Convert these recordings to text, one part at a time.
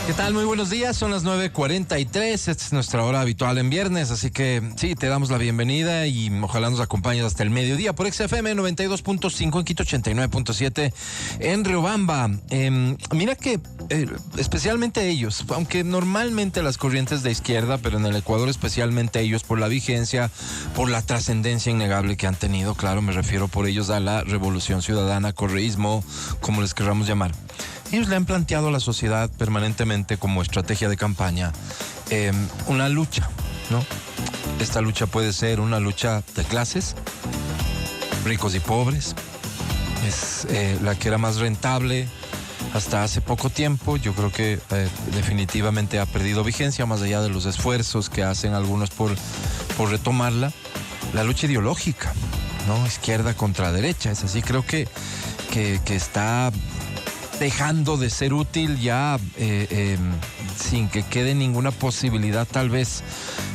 ¿Qué tal? Muy buenos días, son las 9:43, esta es nuestra hora habitual en viernes, así que sí, te damos la bienvenida y ojalá nos acompañes hasta el mediodía por XFM 92.5 en Quito, 89.7 en Riobamba. Mira que especialmente ellos, aunque normalmente las corrientes de izquierda, pero en el Ecuador especialmente ellos, por la vigencia, por la trascendencia innegable que han tenido, claro, me refiero por ellos a la revolución ciudadana, correísmo, como les querramos llamar. Ellos le han planteado a la sociedad permanentemente como estrategia de campaña una lucha, ¿no? Esta lucha puede ser una lucha de clases, ricos y pobres. Es la que era más rentable hasta hace poco tiempo. Yo creo que definitivamente ha perdido vigencia, más allá de los esfuerzos que hacen algunos por retomarla. La lucha ideológica, ¿no? Izquierda contra derecha. Es así, creo que está dejando de ser útil ya sin que quede ninguna posibilidad, tal vez,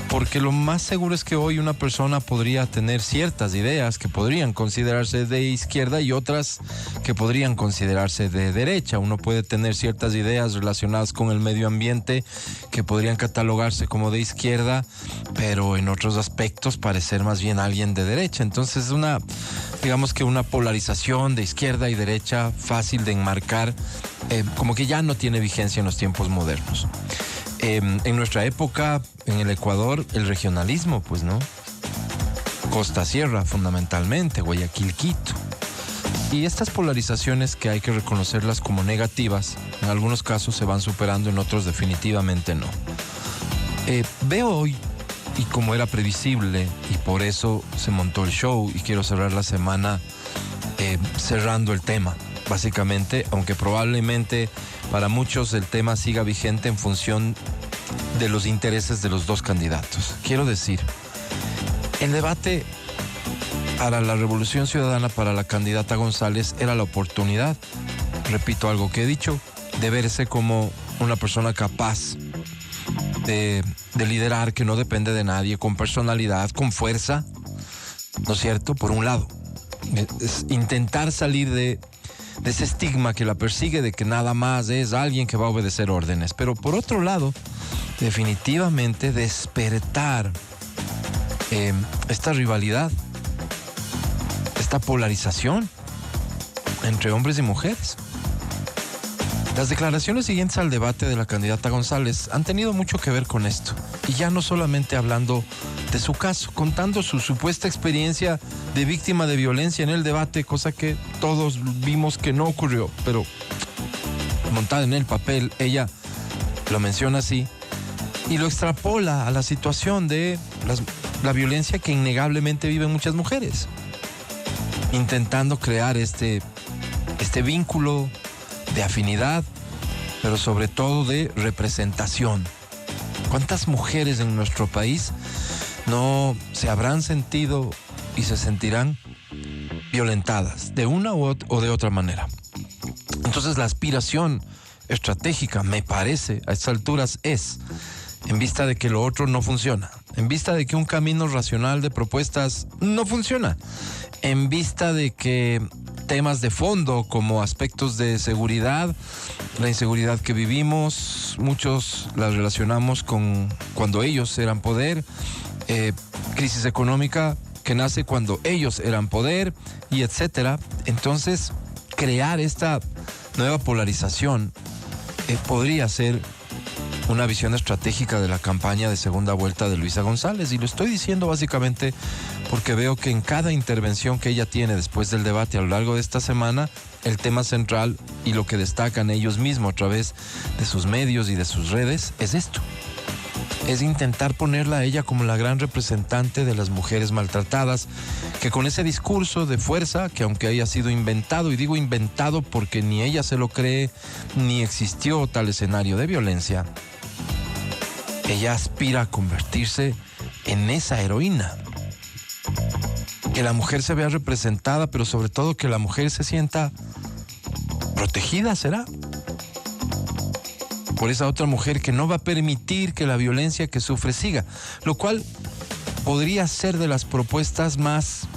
porque lo más seguro es que hoy una persona podría tener ciertas ideas que podrían considerarse de izquierda y otras que podrían considerarse de derecha. Uno puede tener ciertas ideas relacionadas con el medio ambiente que podrían catalogarse como de izquierda, pero en otros aspectos parecer más bien alguien de derecha. Entonces digamos que una polarización de izquierda y derecha fácil de enmarcar, como que ya no tiene vigencia en los tiempos modernos. En nuestra época, en el Ecuador, el regionalismo, pues, ¿no? Costa-sierra, fundamentalmente, Guayaquil, Quito. Y estas polarizaciones, que hay que reconocerlas como negativas, en algunos casos se van superando, en otros definitivamente no. Veo hoy, y como era previsible, y por eso se montó el show, y quiero cerrar la semana cerrando el tema, básicamente, aunque probablemente para muchos el tema siga vigente en función de los intereses de los dos candidatos. Quiero decir, el debate para la Revolución Ciudadana, para la candidata González, era la oportunidad, repito algo que he dicho, de verse como una persona capaz de liderar, que no depende de nadie, con personalidad, con fuerza, ¿no es cierto? Por un lado, es intentar salir de ese estigma que la persigue de que nada más es alguien que va a obedecer órdenes. Pero por otro lado, definitivamente despertar esta rivalidad, esta polarización entre hombres y mujeres. Las declaraciones siguientes al debate de la candidata González han tenido mucho que ver con esto. Y ya no solamente hablando de su caso, contando su supuesta experiencia de víctima de violencia en el debate, cosa que todos vimos que no ocurrió, pero montada en el papel, ella lo menciona así y lo extrapola a la situación de la violencia que innegablemente viven muchas mujeres, intentando crear este vínculo de afinidad, pero sobre todo de representación. ¿Cuántas mujeres en nuestro país no se habrán sentido y se sentirán violentadas de una o de otra manera? Entonces la aspiración estratégica, me parece, a estas alturas es, en vista de que lo otro no funciona, en vista de que un camino racional de propuestas no funciona, en vista de que temas de fondo como aspectos de seguridad, la inseguridad que vivimos, muchos las relacionamos con cuando ellos eran poder, crisis económica que nace cuando ellos eran poder, y etcétera. Entonces, crear esta nueva polarización podría ser una visión estratégica de la campaña de segunda vuelta de Luisa González, y lo estoy diciendo básicamente porque veo que en cada intervención que ella tiene después del debate a lo largo de esta semana, el tema central y lo que destacan ellos mismos a través de sus medios y de sus redes es esto. Es intentar ponerla a ella como la gran representante de las mujeres maltratadas, que con ese discurso de fuerza, que aunque haya sido inventado, y digo inventado porque ni ella se lo cree, ni existió tal escenario de violencia, ella aspira a convertirse en esa heroína. Que la mujer se vea representada, pero sobre todo que la mujer se sienta protegida, ¿será? Por esa otra mujer que no va a permitir que la violencia que sufre siga, lo cual podría ser de las propuestas más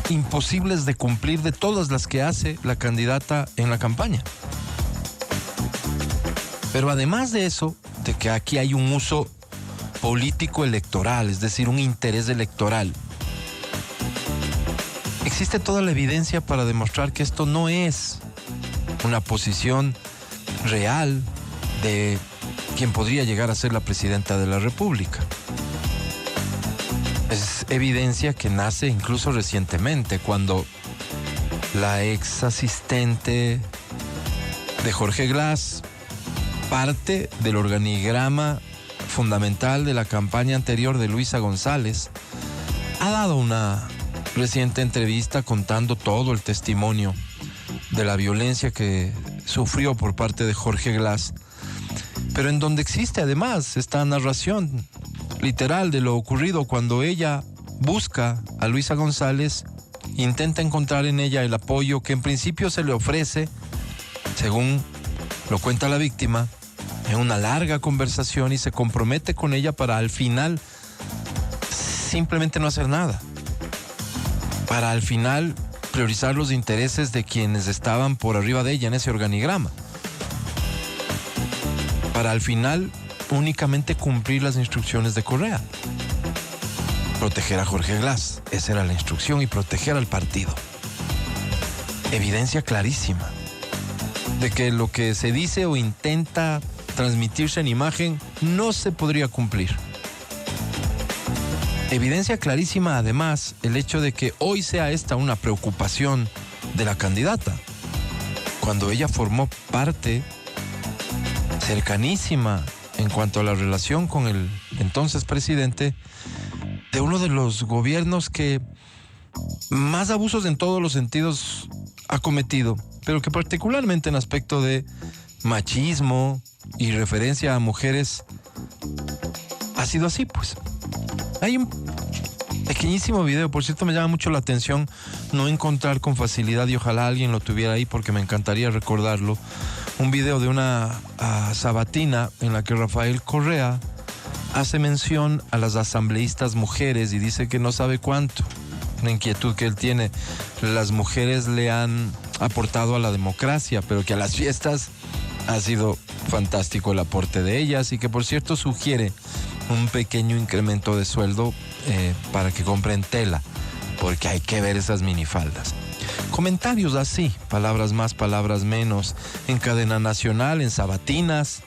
imposibles de cumplir de todas las que hace la candidata en la campaña. Pero además de eso, de que aquí hay un uso político electoral, es decir, un interés electoral, existe toda la evidencia para demostrar que esto no es una posición real de quien podría llegar a ser la presidenta de la República. Es evidencia que nace incluso recientemente, cuando la ex asistente de Jorge Glass, parte del organigrama fundamental de la campaña anterior de Luisa González, ha dado una reciente entrevista contando todo el testimonio de la violencia que sufrió por parte de Jorge Glass, pero en donde existe además esta narración literal de lo ocurrido cuando ella busca a Luisa González, intenta encontrar en ella el apoyo que en principio se le ofrece, según lo cuenta la víctima, en una larga conversación, y se compromete con ella para al final simplemente no hacer nada, para al final priorizar los intereses de quienes estaban por arriba de ella en ese organigrama, para al final únicamente cumplir las instrucciones de Correa, proteger a Jorge Glass. Esa era la instrucción, y proteger al partido. Evidencia clarísima de que lo que se dice o intenta transmitirse en imagen no se podría cumplir. Evidencia clarísima además el hecho de que hoy sea esta una preocupación de la candidata, cuando ella formó parte cercanísima en cuanto a la relación con el entonces presidente de uno de los gobiernos que más abusos en todos los sentidos ha cometido, pero que particularmente en aspecto de machismo y referencia a mujeres ha sido así, pues. Hay un pequeñísimo video, por cierto, me llama mucho la atención no encontrar con facilidad, y ojalá alguien lo tuviera ahí porque me encantaría recordarlo, un video de una sabatina en la que Rafael Correa hace mención a las asambleístas mujeres y dice que no sabe cuánto, una inquietud que él tiene, las mujeres le han aportado a la democracia, pero que a las fiestas ha sido fantástico el aporte de ellas, y que por cierto sugiere un pequeño incremento de sueldo para que compren tela, porque hay que ver esas minifaldas. Comentarios así, palabras más, palabras menos, en cadena nacional, en sabatinas,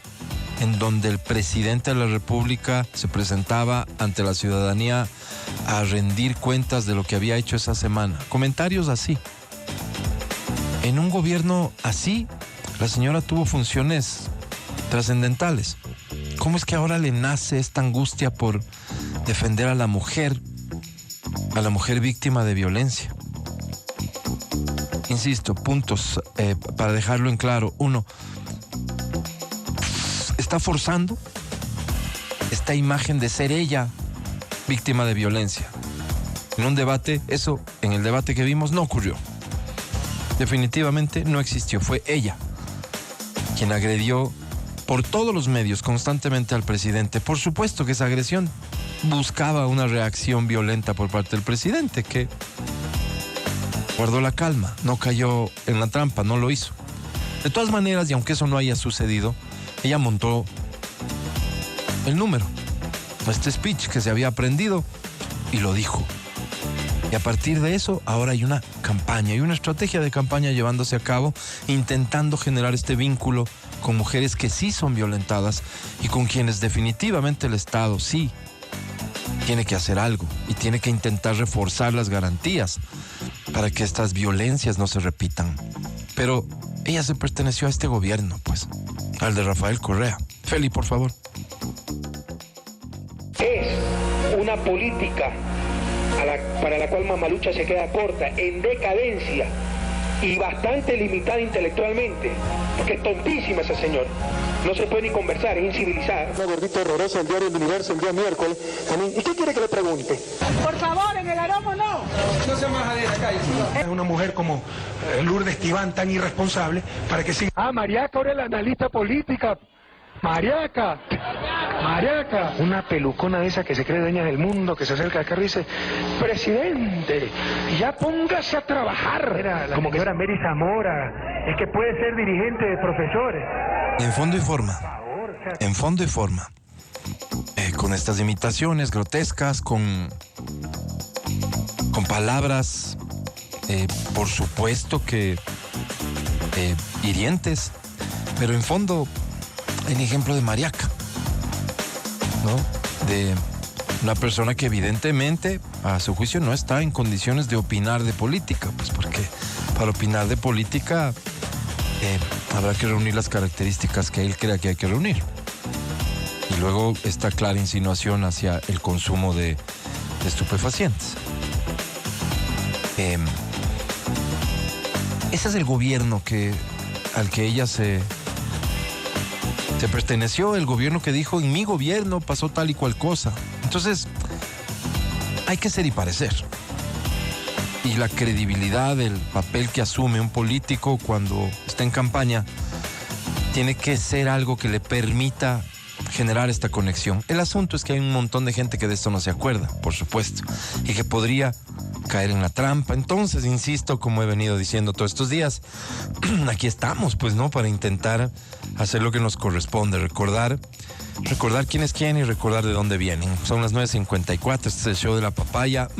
en donde el presidente de la República se presentaba ante la ciudadanía a rendir cuentas de lo que había hecho esa semana. Comentarios así. En un gobierno así, la señora tuvo funciones trascendentales. ¿Cómo es que ahora le nace esta angustia por defender a la mujer víctima de violencia? Insisto, puntos para dejarlo en claro. Uno, está forzando esta imagen de ser ella víctima de violencia. En un debate, eso en el debate que vimos no ocurrió. Definitivamente no existió. Fue ella quien agredió por todos los medios constantemente al presidente. Por supuesto que esa agresión buscaba una reacción violenta por parte del presidente, que guardó la calma, no cayó en la trampa, no lo hizo. De todas maneras, y aunque eso no haya sucedido, ella montó el número, este speech que se había aprendido, y lo dijo. Y a partir de eso, ahora hay una campaña, hay una estrategia de campaña llevándose a cabo, intentando generar este vínculo con mujeres que sí son violentadas y con quienes definitivamente el Estado sí tiene que hacer algo y tiene que intentar reforzar las garantías para que estas violencias no se repitan. Pero ella se perteneció a este gobierno, pues, al de Rafael Correa. Feli, por favor. Es una política para la cual Mamalucha se queda corta, en decadencia y bastante limitada intelectualmente, porque es tontísima esa señora. No se puede ni conversar, es incivilizada. Una gordita horrorosa del diario El Universo el día miércoles. ¿Y qué quiere que le pregunte? Por favor, en el aromo no. No se maja de la calle. Es una mujer como Lourdes Tibán, tan irresponsable, para que siga. Ah, Mariaca, ahora es la analista política. Mariaca, una pelucona de esa que se cree dueña del mundo, que se acerca acá y dice: presidente, ya póngase a trabajar. Como que era Mary Zamora, es que puede ser dirigente de profesores. En fondo y forma, en fondo y forma, con estas imitaciones grotescas, con palabras, por supuesto que hirientes, pero en fondo el ejemplo de Mariaca, ¿no? De una persona que evidentemente, a su juicio, no está en condiciones de opinar de política, pues porque para opinar de política habrá que reunir las características que él crea que hay que reunir. Y luego esta clara insinuación hacia el consumo de estupefacientes. Ese es el gobierno al que ella se perteneció, el gobierno que dijo: en mi gobierno pasó tal y cual cosa. Entonces, hay que ser y parecer. Y la credibilidad del papel que asume un político cuando está en campaña tiene que ser algo que le permita generar esta conexión. El asunto es que hay un montón de gente que de esto no se acuerda, por supuesto, y que podría caer en la trampa. Entonces, insisto, como he venido diciendo todos estos días, aquí estamos, pues, ¿no? Para intentar hacer lo que nos corresponde, recordar quién es quién y recordar de dónde vienen. Son las 9:54, este es el show de la papaya.